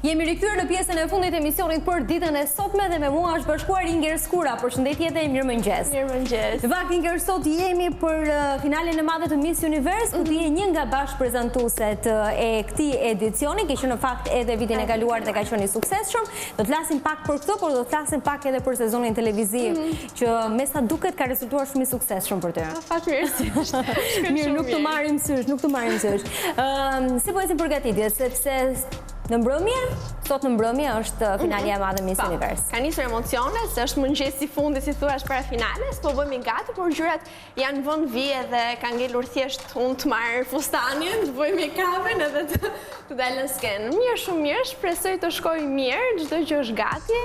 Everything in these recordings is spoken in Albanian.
Jemi rikthyer në pjesën e fundit të emisionit për ditën e sotme dhe me mua është bashkuar Inger Skura. Përshëndetje dhe mirëmëngjes. Mirëmëngjes. Vakt Inger, sot jemi për finalen e madhe të Miss Universe, ku ti je një nga bashkëprezantueset e këtij edicioni, që në fakt edhe vitin e kaluar dhe ka qenë i suksesshëm. Do të flasim pak për këtë, por do të flasim pak edhe për sezonin televiziv, që me sa duket ka rezultuar shumë i suksesshëm për ty. Fatmirësisht. Mirë, nuk të marrim sysh. Si po ecin përgatitjet, sepse në mbrëmje, sot në mbrëmje është finalja e madhe Miss Universe. Ka nisur emocione, se është mëngjesi i fundit, si thua, para finales, po bëhemi gati, por gjërat janë vënë vije dhe ka ngelur thjesht unë të marr fustanin, të bëjmë make-upin edhe të dalë në skenë. Mirë, shumë mirë, shpresoj të shkojë mirë, çdo gjë është gati.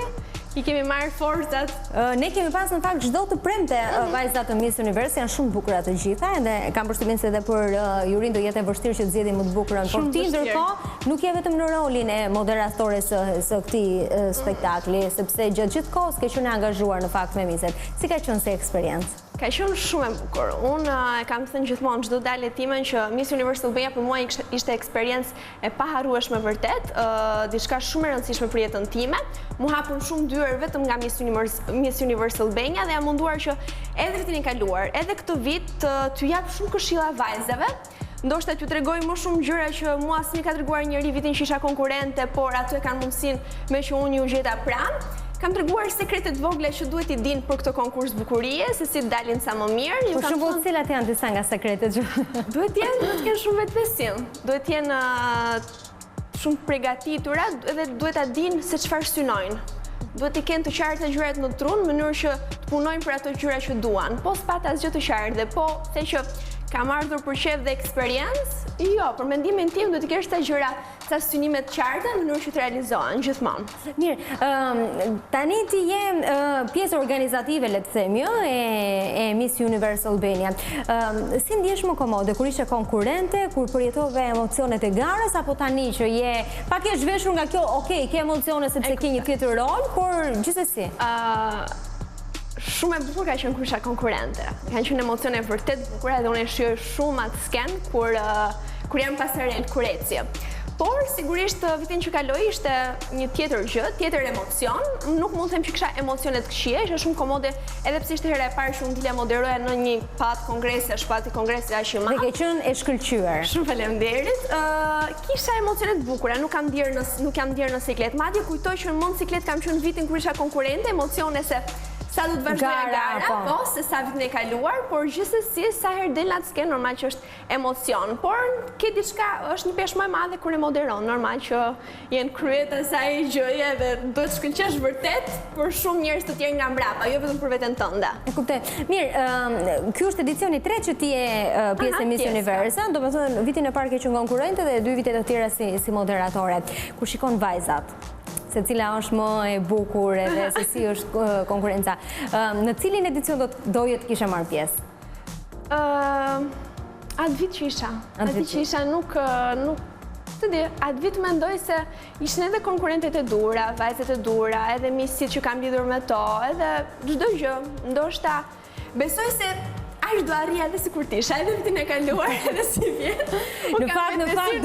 I kemi marrë forcat. Ne kemi pas në fakt çdo të premte vajzat të Miss Universe janë shumë bukura të gjitha dhe kam përshtypjen se edhe për jurin do jetë e vështirë që të zgjedhim më të bukurën. Por ti ndërkohë nuk je vetëm në rolin e moderatores së këtij spektakli, sepse gjatë gjithë kohës ke qenë angazhuar në fakt me miset. Si ka qenë se eksperiencë? Ka qenë shumë e bukur. Unë kam thënë gjithmonë çdo dalje timen që Miss Universe Albania për mua ishte eksperiencë e paharrueshme vërtet, diçka shumë e rëndësishme për jetën time. Mu hapën shumë dyer vetëm nga Miss Universe Albania dhe jam munduar që edhe vitin e kaluar, edhe këtë vit t'ju jap shumë këshilla vajzave. Ndoshta t'ju tregoj më shumë gjëra që mua s'mi ka treguar njëri vitin që isha konkurrente, por aty e kanë mundësinë me që unë ju gjeta pranë. Kam treguar sekretet vogla që duhet i dinë për këtë konkurs bukurie, se si dalin sa më mirë. Për shembull, cilat janë disa nga sekretet që duhet të kenë shumë vetbesim, duhet të jenë shumë përgatitura dhe duhet ta dinë se çfarë synojnë. Duhet të kenë të qarta gjërat në trun, në mënyrë që të punojnë për ato gjëra që duan. Po s'pat asgjë të qartë dhe po the që kam ardhur për shef dhe eksperiencë, jo, për mendimin tim duhet të kesh ta gjëra, ca synime të qarta në mënyrë që të realizohen gjithmonë. Mirë, tani ti je pjesë organizative, le të themi, e Miss Universe Albania. Si ndihesh më komode kur ishe konkurrente, kur përjetove emocionet e garës, apo tani që je pak e zhveshur nga kjo, okay, ke emocione sepse ke një tjetër rol, por gjithsesi? Shumë e bukur ka qenë kur isha konkurrente. Kanë qenë emocione vërtet bukura dhe unë e shijoj shumë atë sken kur jam pasarel, kur eci. Por sigurisht vitin që kaloi ishte një tjetër gjë, tjetër emocion. Nuk mund të them që kisha emocione të këqija, isha shumë komode edhe pse ishte hera e parë që unë dile moderoja në një pat kongresi, pati kongresi aq i madh. Dhe ke qenë e shkëlqyer. Shumë faleminderit. Kisha emocione të bukura, nuk jam ndier në siklet. Madje kujtoj që në motosiklet kam qenë vitin kur isha konkurrente, emocione se sa du të vazhdoja gara, po, se sa vitin e kaluar, por gjithsesi sa herë del atë skenë, normal që është emocion. Por ke diçka, është një peshë më e madhe kur e moderon, normal që jenë kryet e asaj gjëje dhe do të shkëlqesh vërtet për shumë njerëz të tjerë nga mbrapa, jo vetëm për veten tënde. E kuptoj. Mirë, ky është edicioni 3 që ti je pjesë e Miss Universe, domethënë vitin e parë ke qenë konkurrente dhe 2 vitet e tjera si moderatore. Kur shikon vajzat, se cila është më e bukur edhe se si është konkurenca. Në cilin edicion doje të kishe marrë pjesë? Atë vit që isha nuk të di, atë vit mendoj se ishin edhe konkurentet e dura, vajzat e dura, edhe misit që kam lidhur me to, edhe çdo gjë, ndoshta besoj se aq do arrija edhe sikur të isha, edhe vitin e kaluar, edhe si vjet. Në fakt,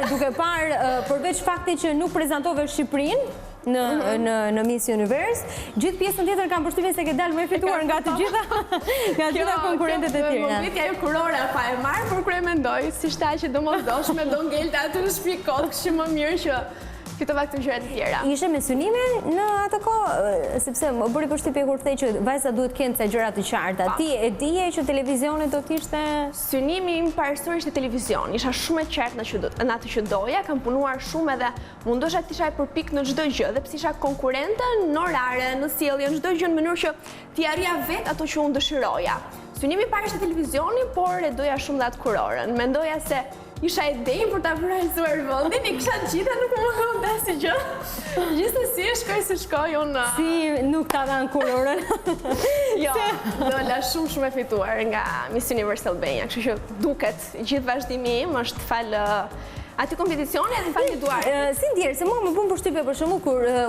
duke parë, përveç faktit që nuk prezantove Shqipërinë në Miss Universe, gjithë pjesën tjetër kam përshtypjen se ke dalë më e fituar nga të gjitha konkurrentet e tjera. Kjo moment ajo kurora pa e marr, por kur e mendoj, si shta që domosdoshme do ngelte aty në shtëpi kot, kështu më mirë që fitova këto gjëra të tjera. Ishe me synime në atë kohë, sepse më bëri përshtypje kur thej që vajza duhet kenë ca gjëra të qarta. Ti e dije që televizioni do të ishte? Synimi im parësor ishte televizion. Isha shumë e qartë në atë që doja, kam punuar shumë edhe mundosha të isha e përpik në çdo gjë, dhe pse isha konkurrente në orare, në sjellje, në çdo gjë në mënyrë që t'i arrija vetë ato që unë dëshiroja. Synimi i parë ishte televizioni, por e doja shumë dhe atë kurorën. Mendoja se isha e dejnë për ta përhajsuar vendin, i kisha gjitha nuk më mënda si gjë. Gjithsesi, shkoj si shkoj unë. Si nuk ta dhanë kurorën? Jo, dola shumë e fituar nga Miss Universe Albania, kështu që duket gjithë vazhdimi im është falë aty kompeticioni edhe falë Eduard. Si ndjerë, se mua më bën përshtypje për shembull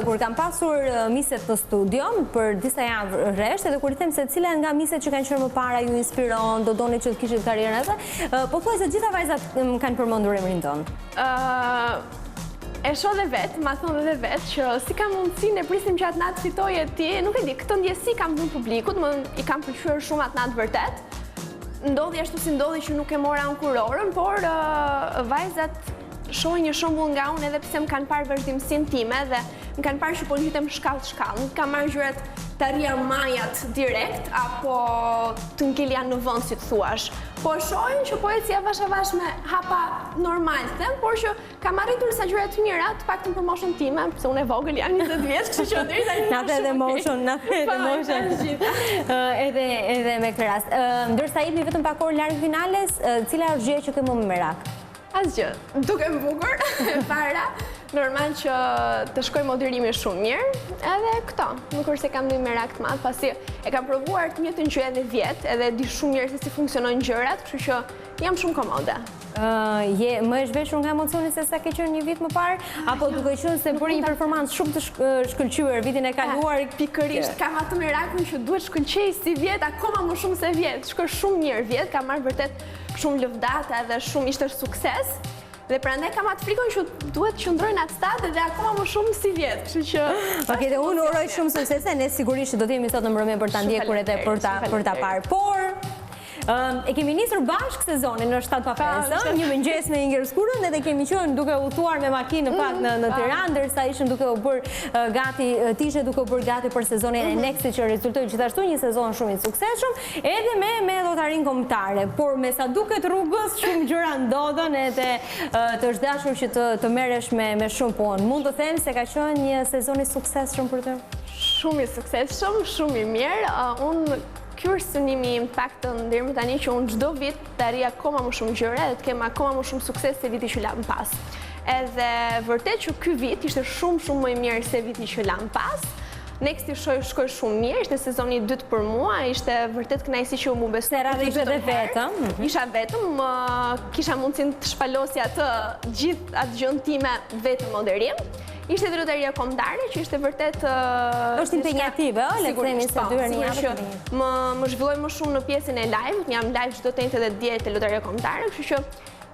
kur kam pasur miset në studio për disa javë rresht, edhe kur i them se cilat nga miset që kanë qenë më para ju inspiron, do doni që të kishit karrierën atë, po thuaj se gjitha vajzat kanë përmendur emrin tonë. E shoh dhe vetë, ma thonë dhe vetë, që si ka mundësi ne prisim që atë natë fitoje ti, nuk e di, këtë ndjesi kam dhënë publikut, i kam pëlqyer shumë atë natë vërtet. Ndodhi ashtu si ndodhi që nuk e mora unë kurorën, por vajzat shohin një shembull nga unë edhe pse më kanë parë vazhdimsinë time dhe më kanë parë që po ngjitem shkallë, nuk kam marrë gjërat të rria majat direkt, apo të ngilja në vend, si të thuash. Po shohin që po eci avash me hapa normal, them, por që kam arritur sa gjëra të mira, të paktën për moshën time, pse unë e vogël jam 20 vjeç, kështu që deri tani. Na edhe moshën, edhe me këtë rast. Ndërsa jemi vetëm pak orë larg finales, cila është gjëja që ke më merak? Asgjë, duke më bukur, para, normal që të shkoj moderimi shumë mirë, edhe këto, nuk është se kam një merak të madh, pasi e kam provuar të njëjtën gjë edhe vjet, edhe di shumë mirë se si funksionojnë gjërat, kështu që jam shumë komode. Më e zhveshur nga emocioni se sa ke qenë një vit më parë, apo duke qenë se bëri një performancë shumë të shkëlqyer vitin e kaluar? Pikërisht, kam atë merakun që duhet shkëlqej si vjet, akoma më shumë se vjet. Shkoj shumë mirë vjet, kam marrë vërtet shumë lëvdata dhe shumë ishte sukses. Dhe prandaj kam atë frikën që duhet të qëndrojnë atë stadë dhe akoma më shumë si vjet. Kështu që Okej, dhe unë uroj shumë suksese, ne sigurisht do të jemi sot në mbrëmje për ta ndjekur edhe për ta parë. Por e kemi nisur bashkë sezonin në 7-5, një mëngjes me Inger Skurën, edhe kemi qenë duke udhëtuar me makinë pak në Tiranë, ndërsa ishim duke u bërë gati, tishe duke u bërë gati për sezonin e Nextit që rezultoi gjithashtu një sezon shumë i suksesshëm, edhe me llotarinë kombëtare. Por me sa duket rrugës shumë gjëra ndodhen edhe të është dashur që të merresh me shumë punë. Mund të them se ka qenë një sezon i suksesshëm për të? Shumë i suksesshëm, shumë i mirë. Unë ky është synimi im paktën deri më tani që unë çdo vit të arrij akoma më shumë gjëra dhe të kem akoma më shumë sukses se viti që lam pas. Edhe vërtet që ky vit ishte shumë më i mirë se viti që lam pas. Nexti shkoi shumë mirë, ishte sezoni i dytë për mua, ishte vërtet kënaqësi që u më besoi. Ishte edhe vetëm. Isha vetëm, kisha mundësinë të shpalosja gjithë atë gjën time vetëm moderim. Ishte dhe lotaria kombëtare, që ishte vërtet është impenjative, le të themi se dyert një javë. Më zhvilloj më shumë në pjesën e live, jam live çdo të njëjtë dhe dje te lotaria kombëtare, kështu që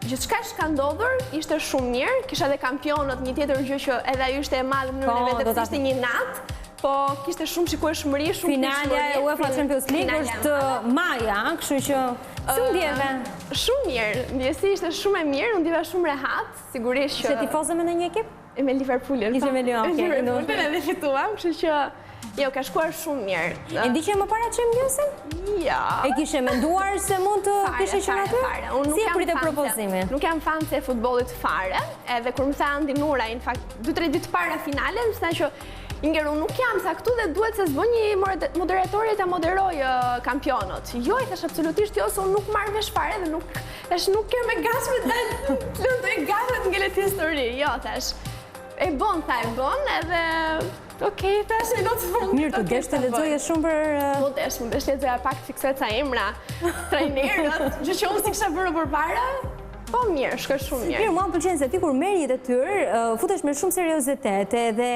gjithçka që ka ndodhur ishte shumë mirë. Kisha dhe kampionët, një tjetër gjë që edhe ajo ishte e madhe në mënyrën e vetë, ishte një natë. Po kishte shumë shikueshmëri, shumë finalja e UEFA Champions League është maja, kështu që si ndjeve? Shumë mirë, ndjesi ishte shumë e mirë, unë ndjeva shumë rehat, sigurisht që... Ishte tifoze me në një ekip? Me Liverpoolin. Ishte me Liverpoolin edhe fituam, kështu që jo, ka shkuar shumë mirë. E ndi që më para Championsin? Ja. E kishe menduar se mund të kishe qenë aty? Si e prite propozimin? Nuk jam fan se futbollit fare, edhe kur më tha Andi Nura, në fakt 2-3 ditë para finalen, më tha që Inger, unë nuk jam sa këtu dhe duhet se s'bën një moderatori ta moderoj kampionët. Jo, i thash absolutisht jo, se unë nuk marr vesh fare dhe nuk kem me gasme të lëndoj gasme të ngelet histori. Jo, thash. E bën, edhe okej, thash e lot fund. Mirë, të desh të lexoje shumë për... Po desh, më desh lexoja pak fiksuar ca emra, trajnerët, gjë që unë si kisha bërë përpara. Po mirë, shkoj shumë mirë. Mirë, mua më pëlqen se ti kur merr një detyrë, futesh me shumë seriozitet edhe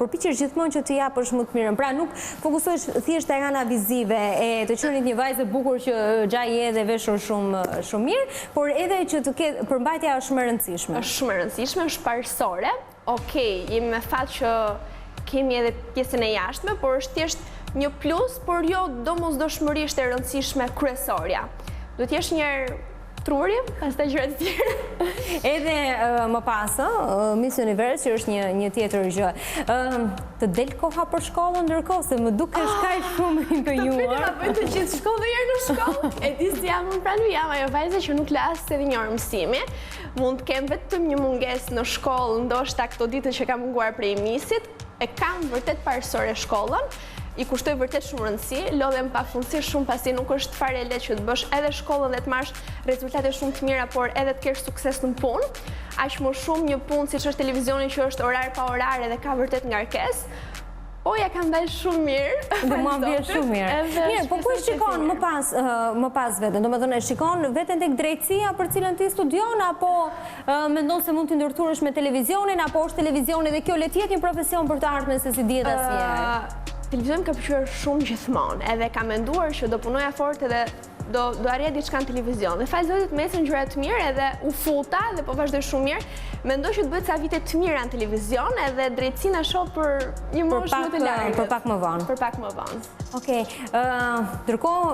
përpiqesh gjithmonë që të japësh më të mirën. Pra nuk fokusohesh thjesht te ana vizive e të qenit një vajzë e bukur që gjaj edhe veshur shumë mirë, por edhe që të ketë përmbajtja është shumë e rëndësishme. Është shumë e rëndësishme, është parësore. Okej, jemi me fat që kemi edhe pjesën e jashtme, por është thjesht një plus, por jo domosdoshmërisht e rëndësishme kryesorja. Duhet të jesh një truri, pastaj gjëra të tjera. Edhe më pas, Miss Universe që është një tjetër gjë. Të del koha për shkollën ndërkohë se më dukesh kaq shumë impenjuar. Të pritet ta bëj të gjithë shkollën herë në shkollë. E di si jam unë pranë, jam ajo vajza që nuk las edhe një orë mësimi. Mund të kem vetëm një mungesë në shkollë, ndoshta këto ditë që kam munguar prej misit, e kam vërtet parësore shkollën. I kushtoj vërtet shumë rëndësi, lodhem pafundësisht shumë pasi nuk është fare lehtë që të bësh edhe shkollën dhe të marrësh rezultate shumë të mira, por edhe të kesh sukses në punë. Aq më shumë një punë siç është televizioni që është orar pa orar dhe ka vërtet ngarkesë. Po ja kam dalë shumë mirë. Dhe mua vjen shumë mirë. Mirë, po ku e shikon më pas veten? Domethënë e shikon veten tek drejtësia për cilën ti studion apo mendon se mund të ndërturesh me televizionin apo është televizioni dhe kjo le të jetë një profesion për të ardhmen se si dihet asnjëherë? Televizion ka pëlqyer shumë gjithmonë, edhe kam menduar që do punoja fort edhe do arrija diçka në televizion. Dhe falë zotit Messenger të mirë edhe u futa dhe po vazhdoj shumë mirë. Mendoj që të bëhet ca vite të mira në televizion edhe drejtësina shoh për një moshë më të largët. Për pak më vonë. Për pak më vonë. Okej. Ndërkohë,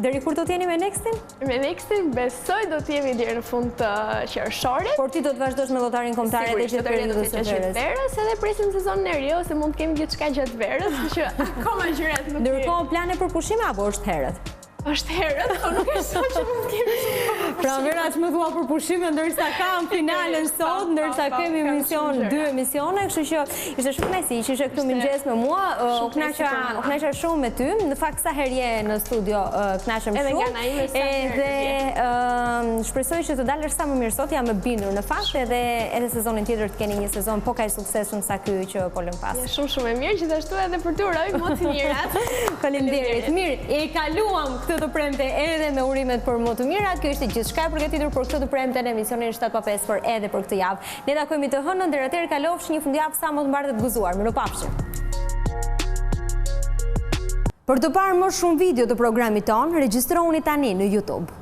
deri kur do të jeni me Nextin? Me Nextin besoj do të jemi deri në fund të qershorit. Por ti do të vazhdosh me llotarin kombëtar edhe gjatë periudhës së verës. Edhe presim sezonin e ri ose mund të kemi diçka gjatë verës, kështu që akoma gjërat nuk. Ndërkohë plane për pushime apo është herët? Është herët, po nuk e shoh që mund të kemi shumë. Pra Vera që më thua për pushime ndërsa kam finalen sot, ndërsa kemi dy emisione, kështu që ishte shumë kënaqësi që ishe këtu mëngjes me mua. U kënaqa shumë me ty. Në fakt sa herë je në studio kënaqem shumë. Edhe nga na ime sa herë. Edhe shpresoj që të dalësh sa më mirë sot, jam e bindur në fakt edhe sezonin tjetër të keni një sezon po kaq suksesshëm sa ky që po lëm pas. Shumë e mirë, gjithashtu edhe për ty uroj më të mirat. Faleminderit. Mirë, e kaluam këtë të premte edhe me urimet për më të mirat. Kjo ishte gjithçka e përgatitur për këtë të premte në emisionin 7:05 për edhe për këtë javë. Ne takojmë të hënën, deri atëherë kalofsh një fundjavë sa më të mbarë të gëzuar. Mirupafshim. Për të parë më shumë video të programit ton, regjistrohuni tani në YouTube.